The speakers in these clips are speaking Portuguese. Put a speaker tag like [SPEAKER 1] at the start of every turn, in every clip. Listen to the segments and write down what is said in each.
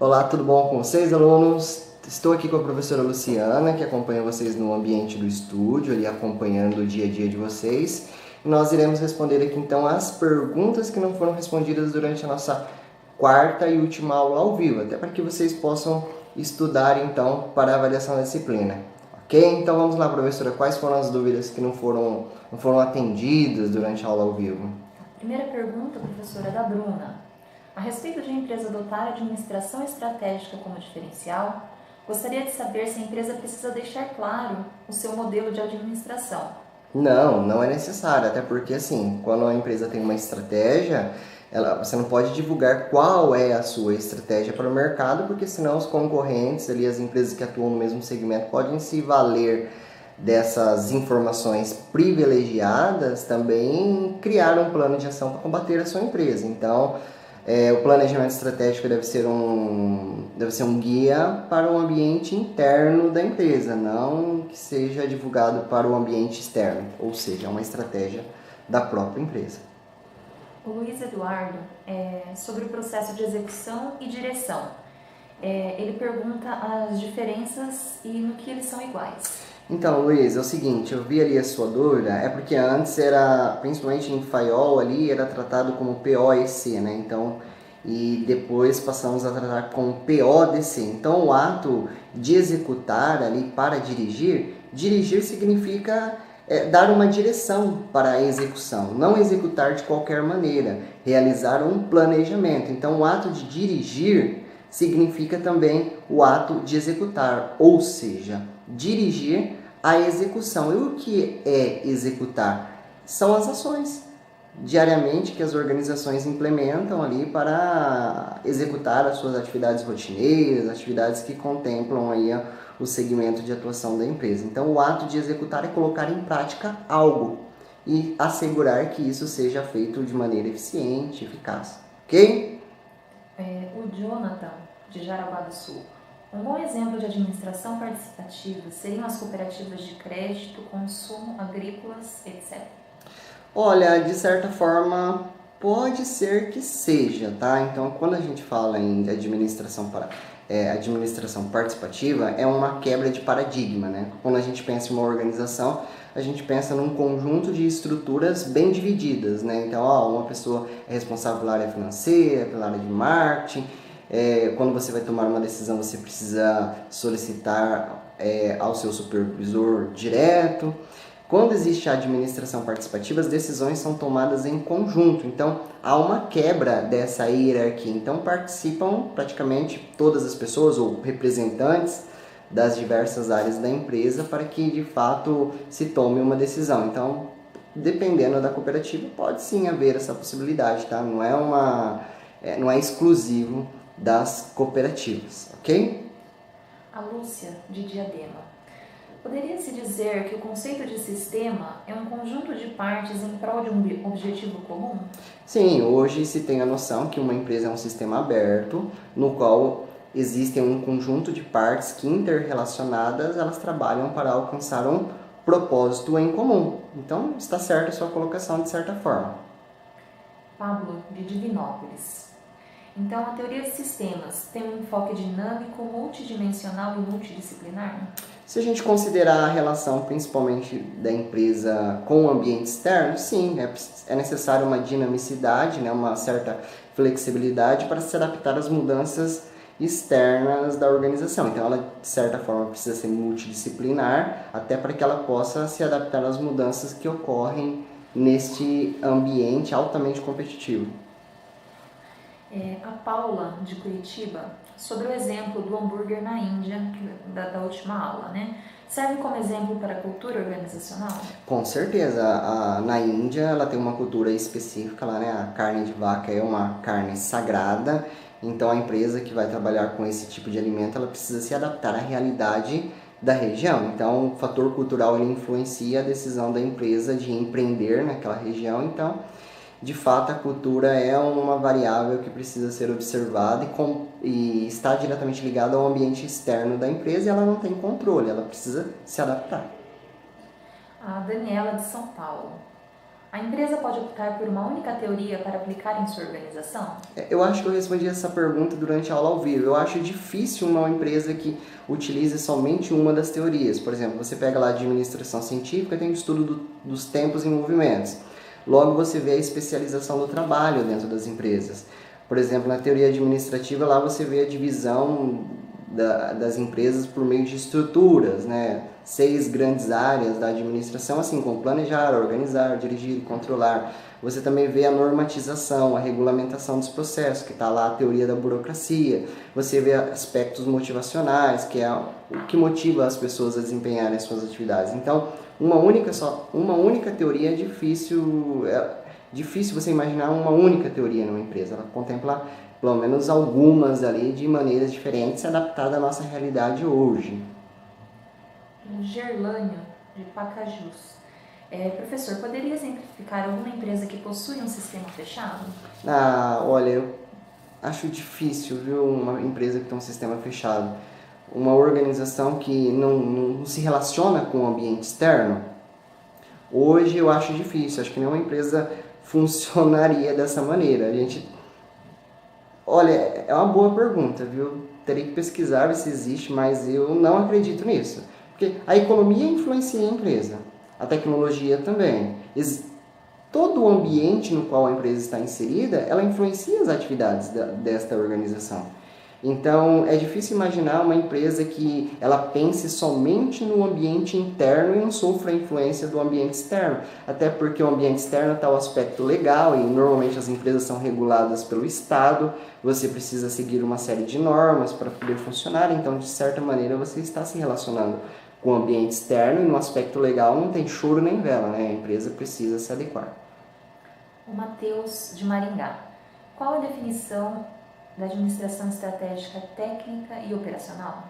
[SPEAKER 1] Olá, tudo bom com vocês, alunos? Estou aqui com a professora Luciana, que acompanha vocês no ambiente do estúdio, ali acompanhando o dia a dia de vocês. E nós iremos responder aqui então as perguntas que não foram respondidas durante a nossa quarta e última aula ao vivo, até para que vocês possam estudar então para a avaliação da disciplina. Ok? Então vamos lá, professora, quais foram as dúvidas que não foram atendidas durante a aula ao vivo?
[SPEAKER 2] Primeira pergunta, professora, é da Bruna. A respeito de a empresa adotar a administração estratégica como diferencial, gostaria de saber se a empresa precisa deixar claro o seu modelo de administração.
[SPEAKER 1] Não é necessário, até porque assim, quando a empresa tem uma estratégia, você não pode divulgar qual é a sua estratégia para o mercado, porque senão os concorrentes ali, as empresas que atuam no mesmo segmento, podem se valer dessas informações privilegiadas também criar um plano de ação para combater a sua empresa. Então, o planejamento estratégico deve ser um guia para o ambiente interno da empresa, não que seja divulgado para o ambiente externo, ou seja, é uma estratégia da própria empresa.
[SPEAKER 2] O Luiz Eduardo, sobre o processo de execução e direção. Ele pergunta as diferenças e no que eles são iguais.
[SPEAKER 1] Então, Luiz, é o seguinte, eu vi ali a sua dúvida, é porque antes era, principalmente em FAIOL ali, era tratado como POEC, né? Então, e depois passamos a tratar como PODC. Então, o ato de executar ali para dirigir, dirigir significa dar uma direção para a execução, não executar de qualquer maneira, realizar um planejamento. Então, o ato de dirigir significa também o ato de executar, ou seja, dirigir a execução. E o que é executar? São as ações diariamente que as organizações implementam ali para executar as suas atividades rotineiras, atividades que contemplam aí o segmento de atuação da empresa. Então, o ato de executar é colocar em prática algo e assegurar que isso seja feito de maneira eficiente, eficaz. Ok?
[SPEAKER 2] O Jonathan, de Jaraguá do Sul. Um bom exemplo de administração participativa seriam as cooperativas de crédito, consumo, agrícolas, etc.
[SPEAKER 1] Olha, de certa forma, pode ser que seja, tá? Então, quando a gente fala em administração participativa, é uma quebra de paradigma, né? Quando a gente pensa em uma organização, a gente pensa num conjunto de estruturas bem divididas, né? Então, uma pessoa é responsável pela área financeira, pela área de marketing. Quando você vai tomar uma decisão, você precisa solicitar ao seu supervisor direto. Quando existe a administração participativa, as decisões são tomadas em conjunto. Então, há uma quebra dessa hierarquia. Então, participam praticamente todas as pessoas ou representantes das diversas áreas da empresa para que, de fato, se tome uma decisão. Então, dependendo da cooperativa, pode sim haver essa possibilidade, tá? Não é exclusivo das cooperativas, ok?
[SPEAKER 2] A Lúcia, de Diadema. Poderia-se dizer que o conceito de sistema é um conjunto de partes em prol de um objetivo comum?
[SPEAKER 1] Sim, hoje se tem a noção que uma empresa é um sistema aberto, no qual existem um conjunto de partes que interrelacionadas, elas trabalham para alcançar um propósito em comum. Então, está certa a sua colocação de certa forma.
[SPEAKER 2] Pablo, de Divinópolis. Então, a teoria de sistemas tem um enfoque dinâmico, multidimensional e multidisciplinar?
[SPEAKER 1] Se a gente considerar a relação principalmente da empresa com o ambiente externo, sim, é necessário uma dinamicidade, né, uma certa flexibilidade para se adaptar às mudanças externas da organização. Então, ela, de certa forma, precisa ser multidisciplinar, até para que ela possa se adaptar às mudanças que ocorrem neste ambiente altamente competitivo.
[SPEAKER 2] A Paula, de Curitiba, sobre o exemplo do hambúrguer na Índia, da última aula, né? Serve como exemplo para a cultura organizacional?
[SPEAKER 1] Com certeza, na Índia ela tem uma cultura específica lá, né? A carne de vaca é uma carne sagrada, então a empresa que vai trabalhar com esse tipo de alimento, ela precisa se adaptar à realidade da região. Então, o fator cultural ele influencia a decisão da empresa de empreender naquela região. Então, de fato, a cultura é uma variável que precisa ser observada e está diretamente ligada ao ambiente externo da empresa e ela não tem controle, ela precisa se adaptar.
[SPEAKER 2] A Daniela, de São Paulo. A empresa pode optar por uma única teoria para aplicar em sua organização?
[SPEAKER 1] Eu acho que eu respondi essa pergunta durante a aula ao vivo. Eu acho difícil uma empresa que utilize somente uma das teorias. Por exemplo, você pega lá a administração científica, tem o estudo dos tempos e movimentos. Logo, você vê a especialização do trabalho dentro das empresas. Por exemplo, na teoria administrativa, lá você vê a divisão das empresas por meio de estruturas, né? 6 grandes áreas da administração, assim como planejar, organizar, dirigir e controlar. Você também vê a normatização, a regulamentação dos processos, que está lá a teoria da burocracia. Você vê aspectos motivacionais, que é o que motiva as pessoas a desempenharem as suas atividades. Então, uma única teoria é difícil você imaginar uma única teoria numa empresa. Ela contempla pelo menos algumas ali de maneiras diferentes, adaptadas à nossa realidade hoje.
[SPEAKER 2] Gerlânio, de Pacajus. Professor, poderia exemplificar alguma empresa que possui um sistema fechado?
[SPEAKER 1] Olha, eu acho difícil, viu, uma empresa que tem um sistema fechado. Uma organização que não se relaciona com o ambiente externo. Hoje eu acho difícil, acho que nenhuma empresa funcionaria dessa maneira. Olha, é uma boa pergunta, viu? Teria que pesquisar se existe, mas eu não acredito nisso. Porque a economia influencia a empresa, a tecnologia também. Todo o ambiente no qual a empresa está inserida, ela influencia as atividades desta organização. Então, é difícil imaginar uma empresa que ela pense somente no ambiente interno e não sofra a influência do ambiente externo. Até porque o ambiente externo está o aspecto legal e normalmente as empresas são reguladas pelo Estado. Você precisa seguir uma série de normas para poder funcionar. Então, de certa maneira, você está se relacionando com o ambiente externo e no aspecto legal não tem choro nem vela, né? A empresa precisa se adequar.
[SPEAKER 2] O Matheus, de Maringá. Qual a definição da administração estratégica técnica e operacional?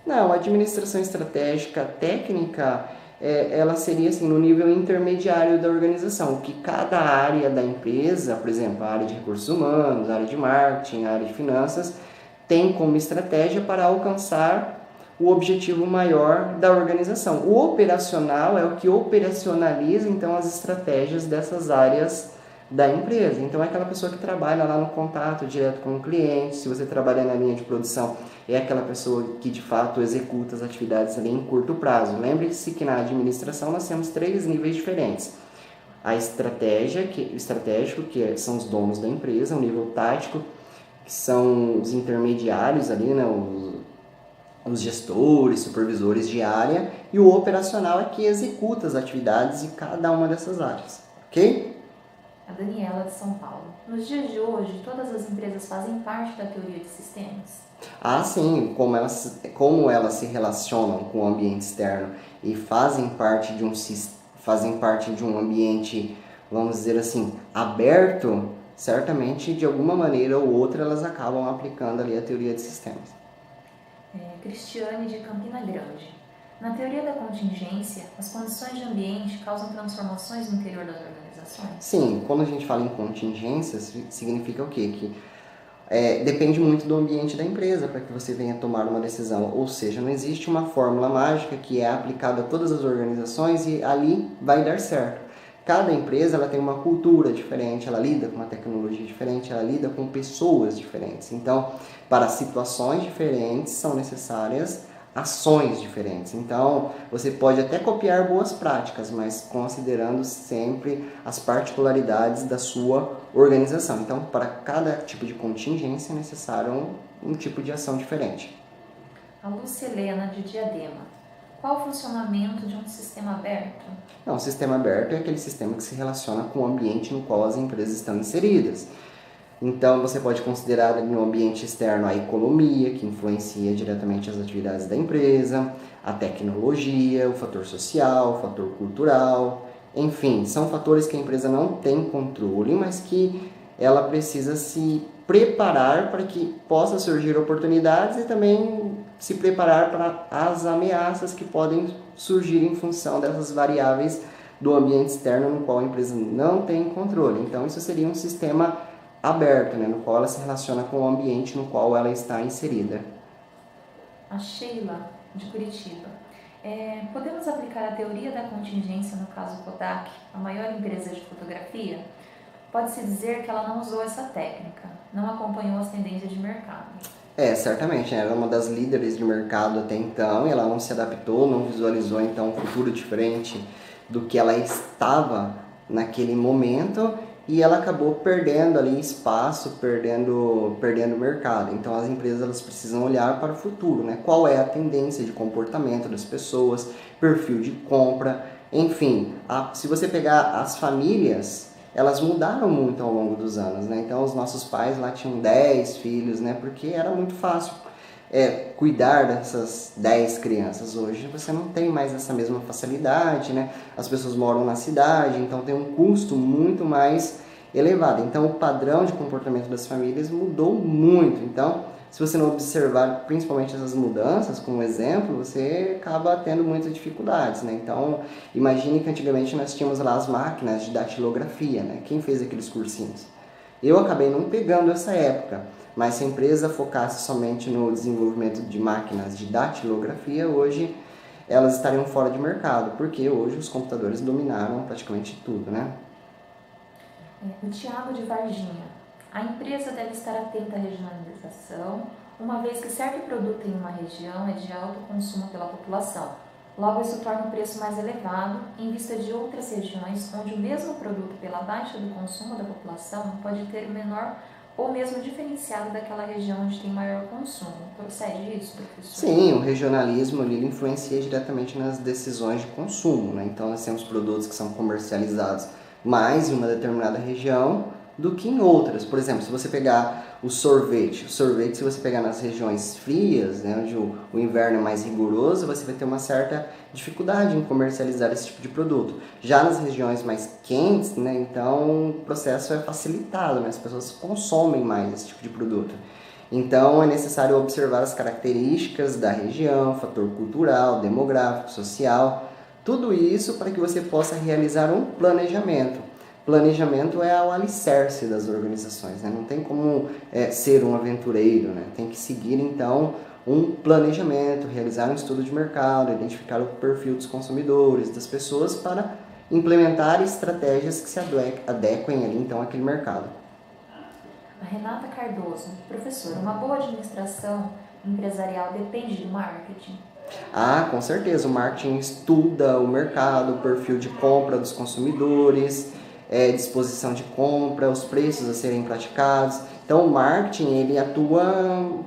[SPEAKER 1] Não, a administração estratégica técnica, ela seria assim, no nível intermediário da organização, que cada área da empresa, por exemplo, a área de recursos humanos, a área de marketing, a área de finanças, tem como estratégia para alcançar o objetivo maior da organização. O operacional é o que operacionaliza, então, as estratégias dessas áreas da empresa. Então, é aquela pessoa que trabalha lá no contato direto com o cliente. Se você trabalha na linha de produção, é aquela pessoa que, de fato, executa as atividades ali em curto prazo. Lembre-se que na administração nós temos 3 níveis diferentes. A estratégico, que são os donos da empresa, o nível tático, que são os intermediários ali, né, os gestores, supervisores de área, e o operacional é que executa as atividades de cada uma dessas áreas, ok?
[SPEAKER 2] A Daniela, de São Paulo. Nos dias de hoje, todas as empresas fazem parte da teoria de sistemas?
[SPEAKER 1] Sim, como elas se relacionam com o ambiente externo e fazem parte de um ambiente, vamos dizer assim, aberto, certamente, de alguma maneira ou outra, elas acabam aplicando ali a teoria de sistemas.
[SPEAKER 2] Cristiane, de Campina Grande. Na teoria da contingência, as condições de ambiente causam transformações no interior das organizações?
[SPEAKER 1] Sim, quando a gente fala em contingências, significa o quê? Que depende muito do ambiente da empresa para que você venha tomar uma decisão. Ou seja, não existe uma fórmula mágica que é aplicada a todas as organizações e ali vai dar certo. Cada empresa ela tem uma cultura diferente, ela lida com uma tecnologia diferente, ela lida com pessoas diferentes. Então, para situações diferentes são necessárias ações diferentes. Então, você pode até copiar boas práticas, mas considerando sempre as particularidades da sua organização. Então, para cada tipo de contingência é necessário um tipo de ação diferente.
[SPEAKER 2] A Lúcia Helena, de Diadema. Qual o funcionamento de um sistema aberto?
[SPEAKER 1] Não, o sistema aberto é aquele sistema que se relaciona com o ambiente no qual as empresas estão inseridas. Então, você pode considerar no ambiente externo a economia, que influencia diretamente as atividades da empresa, a tecnologia, o fator social, o fator cultural, enfim, são fatores que a empresa não tem controle, mas que ela precisa se preparar para que possa surgir oportunidades e também se preparar para as ameaças que podem surgir em função dessas variáveis do ambiente externo no qual a empresa não tem controle. Então, isso seria um sistema aberto, né, no qual ela se relaciona com o ambiente no qual ela está inserida.
[SPEAKER 2] A Sheila, de Curitiba. Podemos aplicar a teoria da contingência no caso Kodak, a maior empresa de fotografia? Pode-se dizer que ela não usou essa técnica, não acompanhou as tendências de mercado.
[SPEAKER 1] Certamente, né? Ela era uma das líderes de mercado até então, e ela não se adaptou, não visualizou então um futuro diferente do que ela estava naquele momento, e ela acabou perdendo ali espaço, perdendo mercado. Então as empresas elas precisam olhar para o futuro, né? Qual é a tendência de comportamento das pessoas, perfil de compra, enfim. Se você pegar as famílias, elas mudaram muito ao longo dos anos, né? Então os nossos pais lá tinham 10 filhos, né? Porque era muito fácil cuidar dessas 10 crianças. Hoje você não tem mais essa mesma facilidade, né? As pessoas moram na cidade, então tem um custo muito mais elevado. Então o padrão de comportamento das famílias mudou muito. Então, se você não observar principalmente essas mudanças como exemplo, você acaba tendo muitas dificuldades, né? Então, imagine que antigamente nós tínhamos lá as máquinas de datilografia, né? Quem fez aqueles cursinhos? Eu acabei não pegando essa época, mas se a empresa focasse somente no desenvolvimento de máquinas de datilografia, hoje elas estariam fora de mercado, porque hoje os computadores dominaram praticamente tudo, né?
[SPEAKER 2] O Tiago de Varginha. A empresa deve estar atenta à regionalização, uma vez que certo produto em uma região é de alto consumo pela população. Logo, isso torna o preço mais elevado em vista de outras regiões onde o mesmo produto, pela baixa do consumo da população, pode ter menor ou mesmo diferenciado daquela região onde tem maior consumo. Procede isso, professor?
[SPEAKER 1] Sim, o regionalismo ele influencia diretamente nas decisões de consumo, né? Então, nós temos produtos que são comercializados mais em uma determinada região do que em outras. Por exemplo, se você pegar o sorvete, se você pegar nas regiões frias, né, onde o inverno é mais rigoroso, você vai ter uma certa dificuldade em comercializar esse tipo de produto. Já nas regiões mais quentes, né, então o processo é facilitado, né, as pessoas consomem mais esse tipo de produto. Então é necessário observar as características da região, fator cultural, demográfico, social, tudo isso para que você possa realizar um planejamento. Planejamento é o alicerce das organizações, né? Não tem como ser um aventureiro, né? Tem que seguir então um planejamento, realizar um estudo de mercado, identificar o perfil dos consumidores, das pessoas para implementar estratégias que se adequem ali então àquele mercado.
[SPEAKER 2] A Renata Cardoso. Professor, uma boa administração empresarial depende do marketing?
[SPEAKER 1] Com certeza, o marketing estuda o mercado, o perfil de compra dos consumidores, disposição de compra, os preços a serem praticados. Então, o marketing ele atua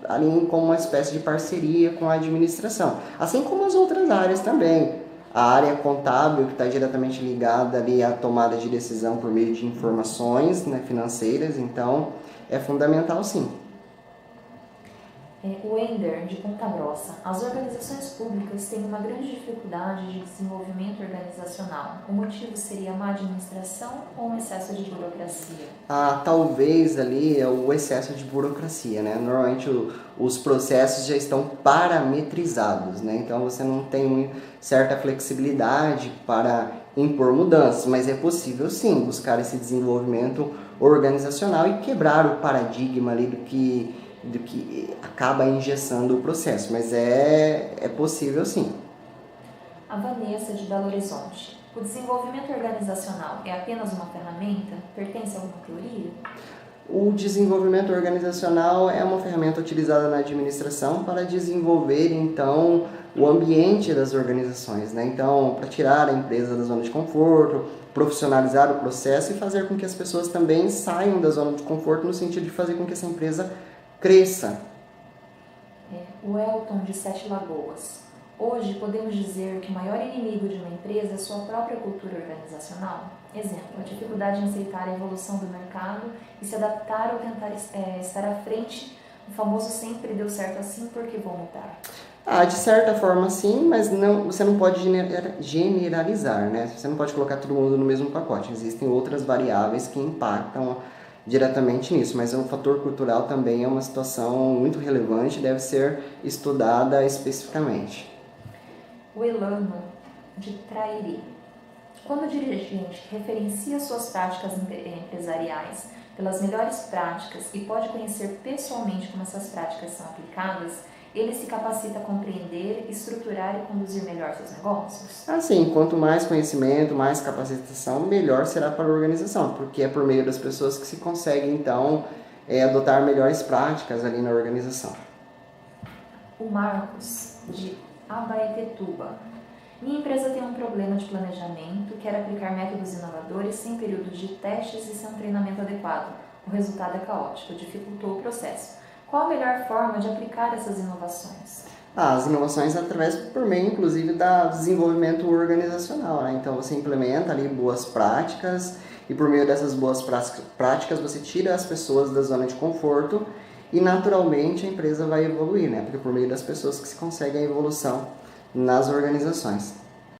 [SPEAKER 1] ali como uma espécie de parceria com a administração, assim como as outras áreas também. A área contábil, que está diretamente ligada ali à tomada de decisão por meio de informações, né, financeiras, então é fundamental sim.
[SPEAKER 2] O Ender, de Ponta Grossa. As organizações públicas têm uma grande dificuldade de desenvolvimento organizacional. O motivo seria a má administração ou um excesso de burocracia?
[SPEAKER 1] Talvez ali é o excesso de burocracia, né? Normalmente os processos já estão parametrizados, né? Então você não tem certa flexibilidade para impor mudanças, mas é possível sim buscar esse desenvolvimento organizacional e quebrar o paradigma ali do que acaba engessando o processo, mas é possível sim.
[SPEAKER 2] A Vanessa, de Belo Horizonte. O desenvolvimento organizacional é apenas uma ferramenta? Pertence a alguma teoria?
[SPEAKER 1] O desenvolvimento organizacional é uma ferramenta utilizada na administração para desenvolver, então, o ambiente das organizações, né? Então, para tirar a empresa da zona de conforto, profissionalizar o processo e fazer com que as pessoas também saiam da zona de conforto no sentido de fazer com que essa empresa cresça.
[SPEAKER 2] O Elton, de Sete Lagoas. Hoje, podemos dizer que o maior inimigo de uma empresa é sua própria cultura organizacional? Exemplo, a dificuldade em aceitar a evolução do mercado e se adaptar ou tentar estar à frente. O famoso sempre deu certo assim, porque vou mudar?
[SPEAKER 1] De certa forma sim, mas você não pode generalizar, né? Você não pode colocar todo mundo no mesmo pacote. Existem outras variáveis que impactam diretamente nisso, mas o fator cultural também é uma situação muito relevante e deve ser estudada especificamente.
[SPEAKER 2] O Elano, de Trairi. Quando o dirigente referencia suas práticas empresariais pelas melhores práticas e pode conhecer pessoalmente como essas práticas são aplicadas, ele se capacita a compreender, estruturar e conduzir melhor seus negócios?
[SPEAKER 1] Assim, quanto mais conhecimento, mais capacitação, melhor será para a organização, porque é por meio das pessoas que se consegue, então, adotar melhores práticas ali na organização.
[SPEAKER 2] O Marcos, de Abaetetuba. Minha empresa tem um problema de planejamento, quer aplicar métodos inovadores sem períodos de testes e sem um treinamento adequado. O resultado é caótico, dificultou o processo. Qual a melhor forma de aplicar essas inovações?
[SPEAKER 1] As inovações através, por meio, inclusive, do desenvolvimento organizacional, né? Então, você implementa ali boas práticas e, por meio dessas boas práticas, você tira as pessoas da zona de conforto e, naturalmente, a empresa vai evoluir, né? Porque por meio das pessoas que se consegue a evolução nas organizações.